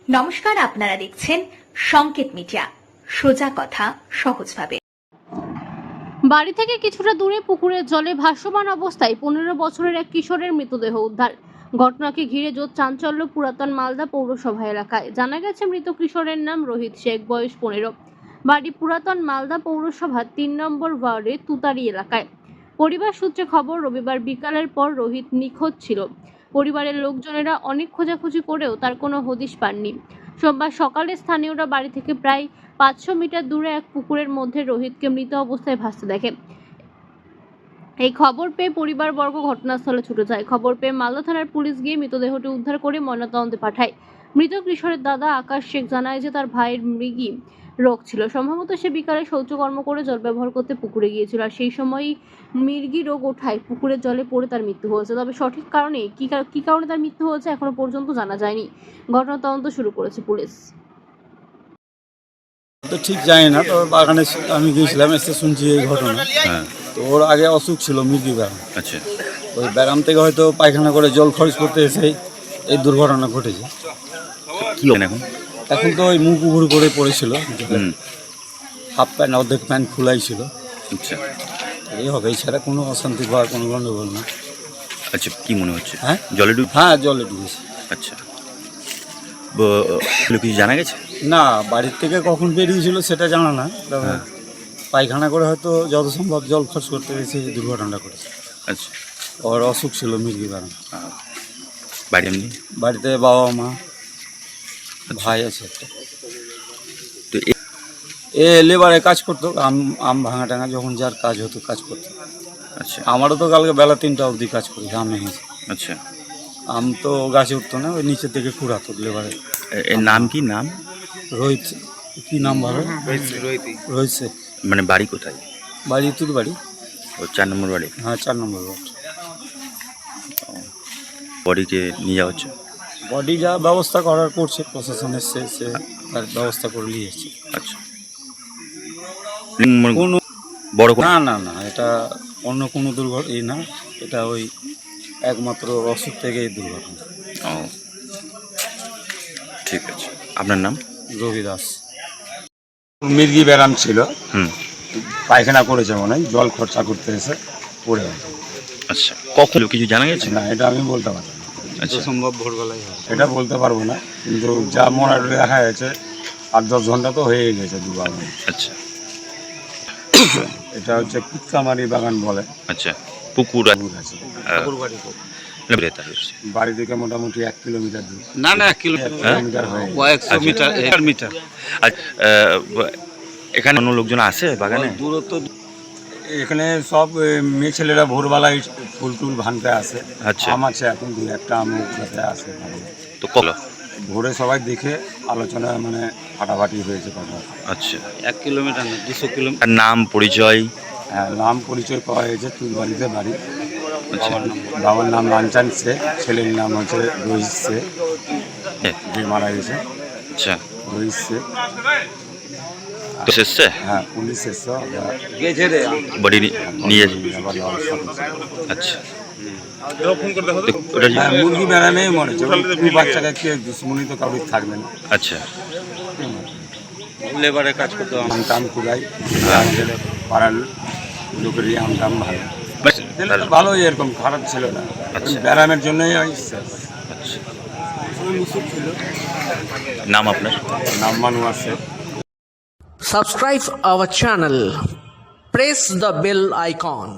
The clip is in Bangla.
নমস্কার, আপনারা দেখছেন সংকেত মিডিয়া, সোজা কথা সহজভাবে। বাড়ি থেকে কিছুটা দূরে পুকুরের জলে ভাসমান অবস্থায় 15 বছরের এক কিশোরের মৃতদেহ উদ্ধার। ঘটনাকে ঘিরে জোর চাঞ্চল্য পুরাতন মালদা পৌরসভা এলাকায়। জানা গেছে মৃত কিশোরের নাম রোহিত শেখ, বয়স 15। বাড়ি পুরাতন মালদা পৌরসভার 3 নম্বর ওয়ার্ডের তুতারি এলাকায়। পরিবার সূত্রে খবর, রবিবার বিকালের পর রোহিত নিখোঁজ ছিল। পরিবারের লোকজনেরা অনেক খোঁজাখুঁজি করেও তার কোনো হদিশ পাননি। সোমবার সকালে স্থানীয়রা বাড়ি থেকে প্রায় 500 মিটার দূরে এক পুকুরের মধ্যে রোহিতকে মৃত অবস্থায় ভাসতে দেখে। এই খবর পেয়ে পরিবারবর্গ ঘটনাস্থলে ছুটে যায়। খবর পেয়ে মালদা থানার পুলিশ গিয়ে মৃতদেহটি উদ্ধার করে ময়নাতদন্তে পাঠায়। মৃত কিশোরের দাদা আকাশ শেখ জানায় যে তার ভাইয়ের মৃগী রোগ ছিল। সম্ভবত সে বিকালে শৌচকর্ম করে জল ব্যবহার করতে পুকুরে গিয়েছিল, আর সেই সময়ই মৃগী রোগ ওঠায় পুকুরের জলে পড়ে তার মৃত্যু হয়েছে। তবে সঠিক কারণে কি কারণে তার মৃত্যু হয়েছে এখনো পর্যন্ত জানা যায়নি। ঘটনা তদন্ত শুরু করেছে পুলিশ। তো ঠিক জানি না, তো বাগানে আমি গিয়েছিলাম, এসে শুনছি এই ঘটনা। তো ওর আগে অসুখ ছিল মুরগি ব্যায়াম। আচ্ছা, ওই ব্যায়াম থেকে হয়তো পায়খানা করে জল খরচ করতে এসে এই দুর্ঘটনা ঘটেছে। কি হলেন এখন? এখন তো ওই মুখ উঘুর করে পড়েছিল, হাফ প্যান্ট অর্ধেক প্যান্ট খোলাই ছিল। আচ্ছা এই হবে, এছাড়া কোনো অশান্তি বা কোনো গণ্ডগোল না। আচ্ছা, কি মনে হচ্ছে? হ্যাঁ, জলে ডুব? হ্যাঁ, জলে ডুবেছে। আচ্ছা, কিছু জানা গেছে? না, বাড়ির থেকে কখন বেরিয়েছিল সেটা জানা না, তবে পায়খানা করে হয়তো যত সম্ভব জল খরচ করতে এসে এই দুর্ঘটনাটা করেছে। আচ্ছা, ওর অসুখ ছিল মুরগি ব্যায়াম। বাড়ি এমনি? বাড়িতে বাবা মা ভাই আছে একটা। তো এ লেবারে কাজ করতো, আম ভাঙা টাঙা যখন যার কাজ হতো কাজ করতো। আচ্ছা আমারও তো কালকে বেলা 3টা অবধি কাজ করি আম ভেঙেছে। আচ্ছা, আম তো গাছে উঠতো না, ওই নিচের থেকে কুড়াতো লেবারে। এর নাম কি? নাম রোহিত। কি নাম ভালো? রোহিত শেখ। মানে বাড়ি কোথায়? বাড়ি তোর বাড়ি? ও 4 নম্বর বাড়ি। হ্যাঁ, 4 নম্বর ওয়ার্ড। বডিকে নিয়ে যাওয়া হচ্ছে? বডি যা ব্যবস্থা করার করছে প্রশাসন, এসছে, সে তার ব্যবস্থা করে নিয়ে এসছে। আচ্ছা, কোনো বড় না না না, এটা অন্য কোনো দুর্ঘটনা না, এটা ওই একমাত্র অসুখ থেকে এই দুর্ঘটনা। ও, ঠিক আছে। আপনার নাম? রবি দাস। মুরগি ব্যায়াম ছিল, পায়খানা করেছে মনে হয়, জল খরচা করতে এসে পড়ে গেছে। আচ্ছা, কখন কিছু জানা গেছে? না, এটা আমি বলতে পারবো না। আচ্ছা, সম্ভব ভোরবেলায় এটা বলতে পারবো না, কিন্তু যা মনে দেখা যাচ্ছে 8-10 ঘন্টা তো হয়ে গেছে দুবার। আচ্ছা, এটা হচ্ছে কুচকামারি বাগান বলে। আচ্ছা, পুকুর আছে আছে। বাড়ি থেকে মোটামুটি 1 কিলোমিটার দূর। না 1 কিলোমিটার হয়, 100 মিটার, 1 মিটার। এখানে অন্য লোকজন আছে বাগানে? দূরত্ব এখানে সব মেয়ে ছেলেরা ভোরবেলায় ফুল টুল ভাঙতে আসে। আচ্ছা, আম আছে এখন 2-1টা আম উঠাতে আসে। তো কলো ভোরে সবাই দেখে আলোচনা মানে ফাটাফাটি হয়েছে কথা। আচ্ছা, 1 কিলোমিটার না 200 কিলোমিটার। আর নাম পরিচয়? হ্যাঁ, নাম পরিচয় পাওয়া গেছে, তুলবাড়িতে বাড়ি। বাবার নাম লাঞ্চান শেখ, ছেলের নাম হচ্ছে রোহিত শেখ, যে মারা গেছে। আচ্ছা, রোহিত শেখ। তো শেষে হ্যাঁ, পুলিশ এসছে, গেছে রে বডি নিয়ে আবার ব্যবস্থা করছে। আচ্ছা, হ্যাঁ, মুরগি ব্যায়ামে মরেছে। ওই বাচ্চাকে কে দুশ্মনী তো কারোর থাকবে না। আচ্ছা, লেবারে কাজ করতে আম টাম কুড়াই, আমাদের পাড়ার লোকেরই আম টাম ভালো ভালোই, এরকম খারাপ ছিল না। আচ্ছা। ব্যায়ামের জন্যই আসছে। আচ্ছা, নাম আপনার? নাম মানু আছে। Subscribe our channel. Press the bell icon.